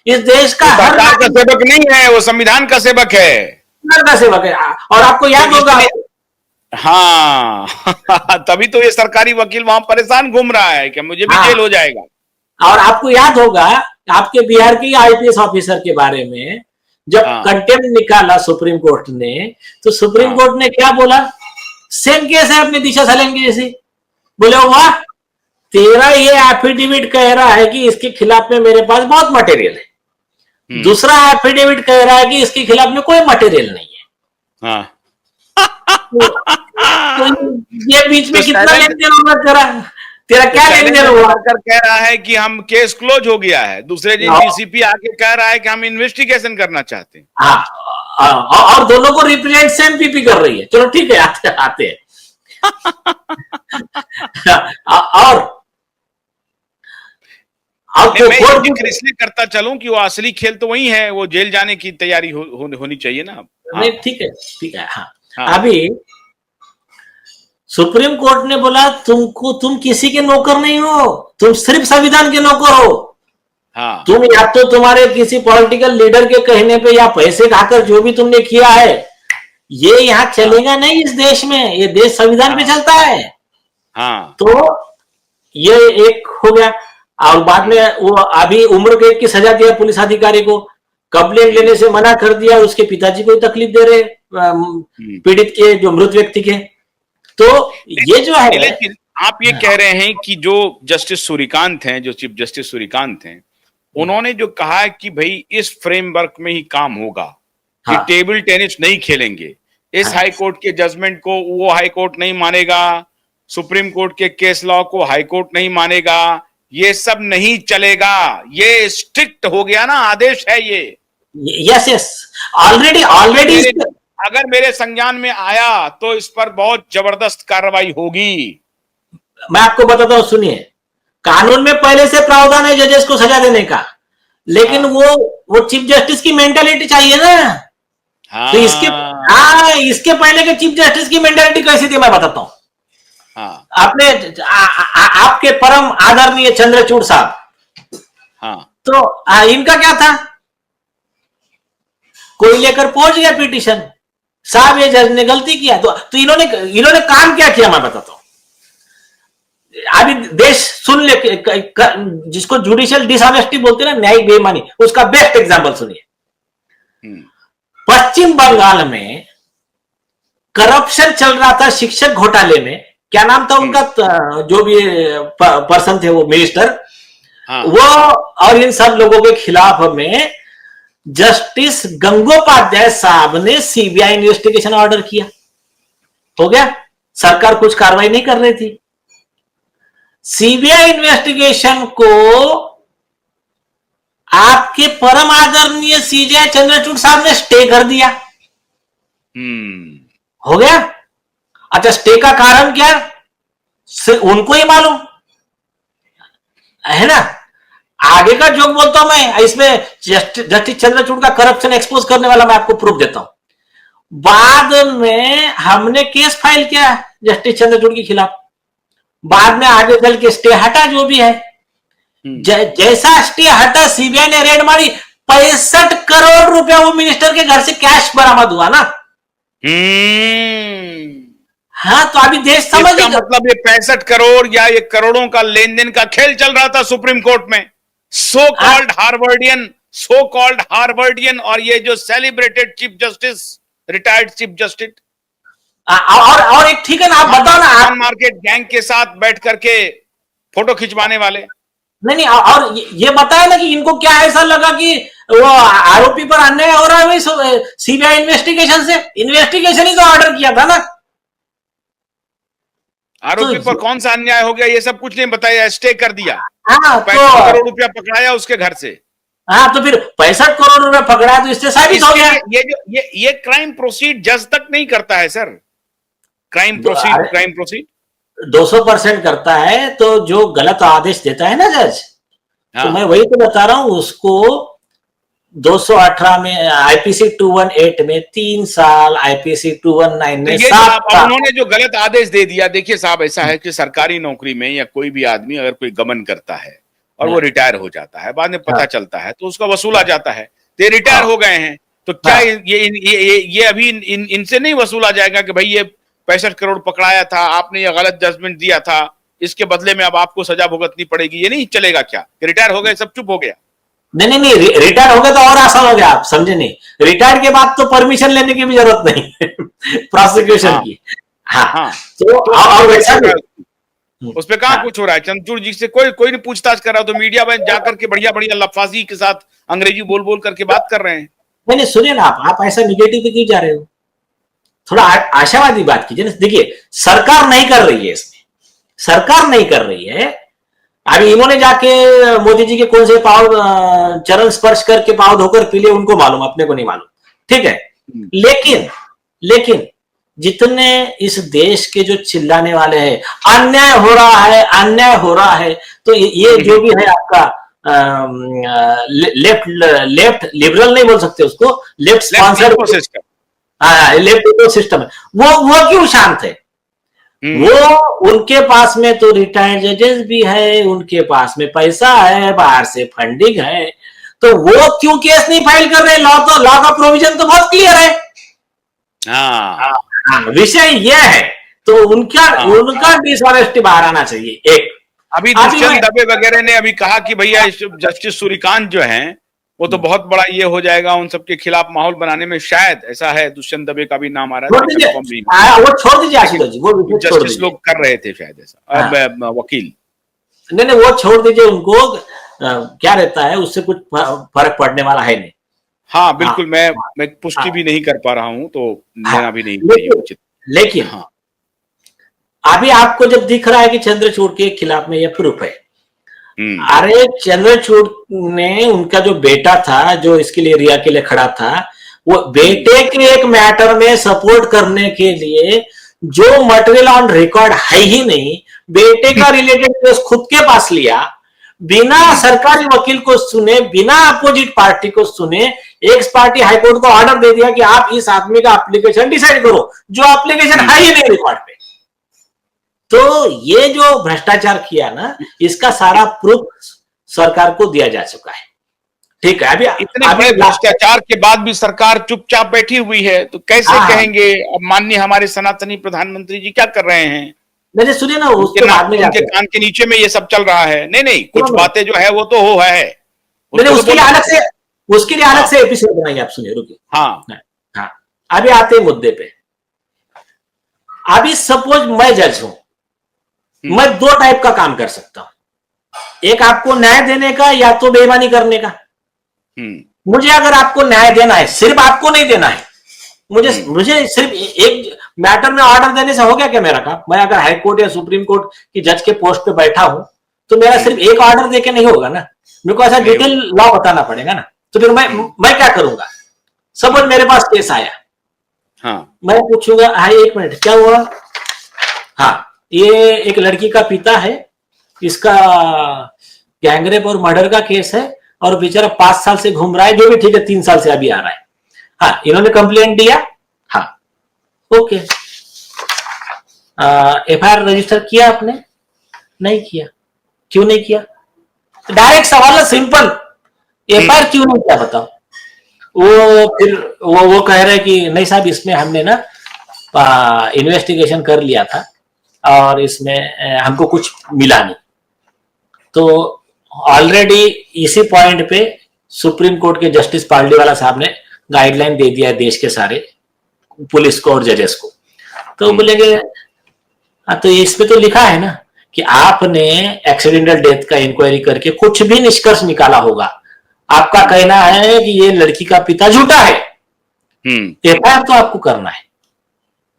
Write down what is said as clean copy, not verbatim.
इस देश का हर सरकार का सेवक नहीं है, वो संविधान का सेवक है। का सेवक है। और आपको याद तो होगा, हाँ तभी तो ये सरकारी वकील वहां परेशान घूम रहा है कि मुझे भी जेल हाँ, हो जाएगा। और आपको याद होगा आपके बिहार के आईपीएस ऑफिसर के बारे में, जब हाँ कंटेम्प्ट निकाला सुप्रीम कोर्ट ने, तो सुप्रीम हाँ कोर्ट ने क्या बोला? सेम केस है अपने दिशा सलेंगे जैसे। बोले वाह, तेरा ये एफिडेविट कह रहा है कि इसके खिलाफ में मेरे पास बहुत मटेरियल है, हम्म दूसरा एफिडेविट कह रहा है कि इसके खिलाफ में कोई मटेरियल नहीं है। हाँ तो ये बीच तो में कितना सेवन लेन देन होगा तेरा? तेरा तो क्या लेन देन शैलेंद्र हुआ? नारकर कह रहा है कि हम केस क्लोज हो गया है, दूसरे दिन डीसीपी आके कह रहा है कि हम इन्वेस्टिगेशन करना चाहते हैं। हाँ, और दोनों को रिप्रेजेंट सेम पीपी कर रही है। चलो ठीक है, आते आते हैं। और अब नहीं, तो मैं ये कोर्ट जिक्र इसलिए करता चलूं कि वो असली खेल तो वही है, वो जेल जाने की तैयारी होनी चाहिए ना। नहीं, हाँ ठीक है, ठीक है। हाँ, हाँ अभी सुप्रीम कोर्ट ने बोला तुम किसी के नौकर नहीं हो, तुम सिर्फ संविधान के नौकर हो। हाँ तुम या तो तुम्हारे किसी पॉलिटिकल लीडर के कहने पे या पैसे खाकर जो भी तुमने किया है, ये यहाँ हाँ चलेगा नहीं इस देश में। ये देश संविधान पे हाँ चलता है। हाँ तो ये एक हो गया। और बाद में हम्म वो अभी उम्र कैद की सजा दिया पुलिस अधिकारी को, कंप्लेंट लेने हम्म से मना कर दिया, उसके पिताजी को तकलीफ दे रहे हम्म पीड़ित के, जो मृत व्यक्ति के। तो ये जो है, लेकिन आप ये कह रहे हैं कि जो जस्टिस सूर्यकांत हैं, जो चीफ जस्टिस सूर्यकांत हैं, उन्होंने जो कहा है कि भाई इस फ्रेमवर्क में ही काम होगा, कि हाँ टेबल टेनिस नहीं खेलेंगे, इस हाँ, हाई कोर्ट के जजमेंट को वो हाई कोर्ट नहीं मानेगा, सुप्रीम कोर्ट के केस लॉ को हाई कोर्ट नहीं मानेगा, ये सब नहीं चलेगा, ये स्ट्रिक्ट हो गया ना, आदेश है ये। यस यस, ऑलरेडी अगर ऑलरेडी। मेरे अगर मेरे संज्ञान में आया तो इस पर बहुत जबरदस्त कार्रवाई होगी। मैं आपको बताता हूं, सुनिए। कानून में पहले से प्रावधान है जजेस को सजा देने का, लेकिन हाँ वो चीफ जस्टिस की मेंटालिटी चाहिए ना। तो इसके, हाँ हाँ, इसके पहले के चीफ जस्टिस की मेंटालिटी कैसी थी मैं बताता हूं। हाँ आपने आपके परम आदरणीय चंद्रचूड़ साहब, हाँ तो इनका क्या था? कोई लेकर पहुंच गया पिटीशन, साहब ये जज ने गलती किया, तो इन्होंने काम क्या किया मैं बताता हूं। अभी देश सुन ले, जिसको जुडिशियल डिसऑनेस्टी बोलते हैं ना, न्यायिक बेईमानी, उसका बेस्ट एग्जांपल सुनिए। हम्म पश्चिम बंगाल में करप्शन चल रहा था शिक्षक घोटाले में। क्या नाम था हम्म उनका? जो भी पर्सन थे वो मिनिस्टर, हाँ वो और इन सब लोगों के खिलाफ में जस्टिस गंगोपाध्याय साहब ने सीबीआई इन्वेस्टिगेशन ऑर्डर किया। हो गया, सरकार कुछ कार्रवाई नहीं कर रही थी। सीबीआई इन्वेस्टिगेशन को आपके परम आदरणीय सीजे चंद्रचूड़ साहब ने स्टे कर दिया। हम्म हो गया। अच्छा, स्टे का कारण क्या? उनको ही मालूम है ना। आगे का जो बोलता हूं मैं इसमें, जस्टिस चंद्रचूड़ का करप्शन एक्सपोज करने वाला मैं आपको प्रूफ देता हूं। बाद में हमने केस फाइल किया जस्टिस चंद्रचूड़ के खिलाफ, बाद में आगे चल के स्टे हटा, जो भी है। हम्म जैसा स्टे हटा, सीबीआई ने रेड मारी, 65 करोड़ रुपया वो मिनिस्टर के घर से कैश बरामद हुआ ना। हम्म हाँ, तो अभी देश समझ इसका मतलब ये 65 करोड़ या ये करोड़ों का लेन देन का खेल चल रहा था सुप्रीम कोर्ट में। सो कॉल्ड हार्वर्डियन और ये जो celebrated chief justice, retired chief justice, और एक, ठीक है ना, आप बताओ ना स्टॉक आप। मार्केट गैंग के साथ बैठ करके फोटो खिंचवाने वाले। नहीं नहीं, और ये बताया ना कि इनको क्या ऐसा लगा कि वो आरोपी पर अन्याय हो रहा है सीबीआई इन्वेस्टिगेशन से। इन्वेस्टिगेशन ही तो ऑर्डर किया था ना। तो आरोपी पर कौन सा अन्याय हो गया ये सब कुछ नहीं बताया, स्टे कर दिया। हाँ, 65 करोड़ रुपया पकड़ाया उसके घर से। हाँ, तो फिर 65 करोड़ रुपए पकड़ा, तो इससे साबित हो इसके गया। लिए ये क्राइम प्रोसीड जज तक नहीं करता है सर। क्राइम प्रोसीड 200% करता है। तो जो गलत आदेश देता है ना जज, तो मैं हाँ वही तो बता रहा हूं उसको। 218 में, आईपीसी 218 में 3 साल, आईपीसी 219 तो में ये जो 7 अब साल। उन्होंने जो गलत आदेश दे दिया, देखिए साहब, ऐसा है कि सरकारी नौकरी में या कोई भी आदमी अगर कोई गबन करता है और वो रिटायर हो जाता है, बाद में पता चलता है तो उसका वसूला जाता है। तो ये रिटायर हो गए हैं, तो क्या ये अभी इनसे नहीं वसूला जाएगा कि भाई ये 65 करोड़ पकड़ाया था, आपने ये गलत जजमेंट दिया था, इसके बदले में अब आपको सजा भुगतनी पड़ेगी? ये नहीं चलेगा क्या? रिटायर हो गए, सब चुप हो गया? नहीं, रिटायर हो गए तो और आसान हो गया। आप समझे नहीं, रिटायर के बाद तो परमिशन लेने की भी जरूरत नहीं प्रोसिक्यूशन की। हाँ, तो वैसा उस पे कहाँ कुछ हो रहा है? चंद्रचूड़ जी से कोई नहीं पूछताछ कर रहा, तो मीडिया में जाकर के बढ़िया बढ़िया लफाजी के साथ अंग्रेजी बोल बोल करके बात कर रहे हैं। नहीं, सुनिए ना, आप ऐसा निगेटिव पे क्यों जा रहे हो? थोड़ा आशावादी बात कीजिए ना। देखिए, सरकार नहीं कर रही है, इसमें सरकार नहीं कर रही है। अभी इन्होंने जाके मोदी जी के कौन से पाव चरण स्पर्श करके पाव धोकर पी लिए, उनको मालूम, अपने को नहीं मालूम, ठीक है। लेकिन जितने इस देश के जो चिल्लाने वाले हैं, अन्याय हो रहा है, अन्याय हो रहा है, तो ये जो भी है आपका लेफ्ट लिबरल नहीं बोल सकते उसको, लेफ्ट स्पॉन्सर्ड सिस्टम, हाँ, लेफ्ट सिस्टम है, वो क्यों शांत है? वो उनके पास में तो रिटायर्ड जजेस भी है, उनके पास में पैसा है, बाहर से फंडिंग है, तो वो क्यों केस नहीं फाइल कर रहे? लॉ का प्रोविजन तो बहुत क्लियर है। विषय यह है, तो उनका डिसऑनेस्टी बाहर आना चाहिए। एक अभी दुष्यंत दबे वगैरह ने अभी कहा कि भैया जस्टिस सूर्यकांत जो हैं वो तो बहुत बड़ा ये हो जाएगा, उन सबके खिलाफ माहौल बनाने में, शायद ऐसा है। दुष्यंत दबे का भी नाम आ रहा है, वो छोड़ दीजिए आशीष जी, वो जस्टिस लोग कर रहे थे शायद ऐसा, वकील। नहीं, वो छोड़ दीजिए, उनको क्या रहता है, उससे कुछ फर्क पड़ने वाला है नहीं। हाँ बिल्कुल, मैं पुष्टि भी नहीं कर पा रहा हूँ, तो लेना भी नहीं उचित। लेकिन अभी आपको जब दिख रहा है कि चंद्रचूड़ के खिलाफ में यह प्रूफ है, अरे चंद्रचूड़ ने, उनका जो बेटा था जो इसके लिए, रिया के लिए खड़ा था, वो बेटे के एक मैटर में सपोर्ट करने के लिए जो मटेरियल ऑन रिकॉर्ड है ही नहीं, बेटे का रिलेटेड केस खुद के पास लिया, बिना सरकारी वकील को सुने, बिना अपोजिट पार्टी को सुने, एक पार्टी हाईकोर्ट को ऑर्डर दे दिया कि आप इस आदमी का एप्लीकेशन डिसाइड करो, जो एप्लीकेशन है ही नहीं रिकॉर्ड पे। तो ये जो भ्रष्टाचार किया ना, इसका सारा प्रूफ सरकार को दिया जा चुका है, ठीक है। अभी इतने बड़े भ्रष्टाचार के बाद भी सरकार चुपचाप बैठी हुई है, तो कैसे कहेंगे अब माननीय हमारे सनातनी प्रधानमंत्री जी क्या कर रहे हैं? नहीं, सुनिए ना, उसके बाद में उनके कान के नीचे में ये सब चल रहा है। नहीं, कुछ बातें जो है वो तो हो है, उसके लिए अलग से एपिसोड बनाइए, आप सुनिए, रुकिए। हाँ, अभी आते हैं मुद्दे पे। अभी सपोज मैं जज हूं, मैं दो टाइप का काम कर सकता हूं, एक आपको न्याय देने का, या तो बेईमानी करने का। मुझे अगर आपको न्याय देना है, सिर्फ आपको नहीं देना है, मुझे सिर्फ एक मैटर में ऑर्डर देने से हो गया क्या मेरा काम? मैं अगर हाई कोर्ट या सुप्रीम कोर्ट की जज के पोस्ट पे बैठा हूं, तो मेरा सिर्फ एक ऑर्डर देके नहीं होगा ना, मेरे को ऐसा डिटेल लॉ बताना पड़ेगा ना। तो फिर मैं क्या करूंगा? सपोज मेरे पास केस आया, मैं पूछूंगा, हाँ एक मिनट, क्या हुआ? हाँ, ये एक लड़की का पिता है, इसका गैंगरेप और मर्डर का केस है, और बेचारा 5 साल से घूम रहा है, जो भी ठीक है, 3 साल से अभी आ रहा है। हाँ, इन्होंने कंप्लेंट दिया, हाँ ओके। एफआईआर रजिस्टर किया आपने? नहीं किया। क्यों नहीं किया? डायरेक्ट सवाल है, सिंपल, एफआईआर क्यों नहीं किया बताओ? फिर वो कह रहे कि नहीं साहब, इसमें हमने ना इन्वेस्टिगेशन कर लिया था और इसमें हमको कुछ मिला नहीं। तो ऑलरेडी इसी पॉइंट पे सुप्रीम कोर्ट के जस्टिस पार्लीवाला साहब ने गाइडलाइन दे दिया है देश के सारे पुलिस को और जजेस को। तो बोलेंगे, तो इसमें तो लिखा है ना कि आपने एक्सीडेंटल डेथ का इंक्वायरी करके कुछ भी निष्कर्ष निकाला होगा। आपका कहना है कि ये लड़की का पिता झूठा है, एफआईआर तो आपको करना है।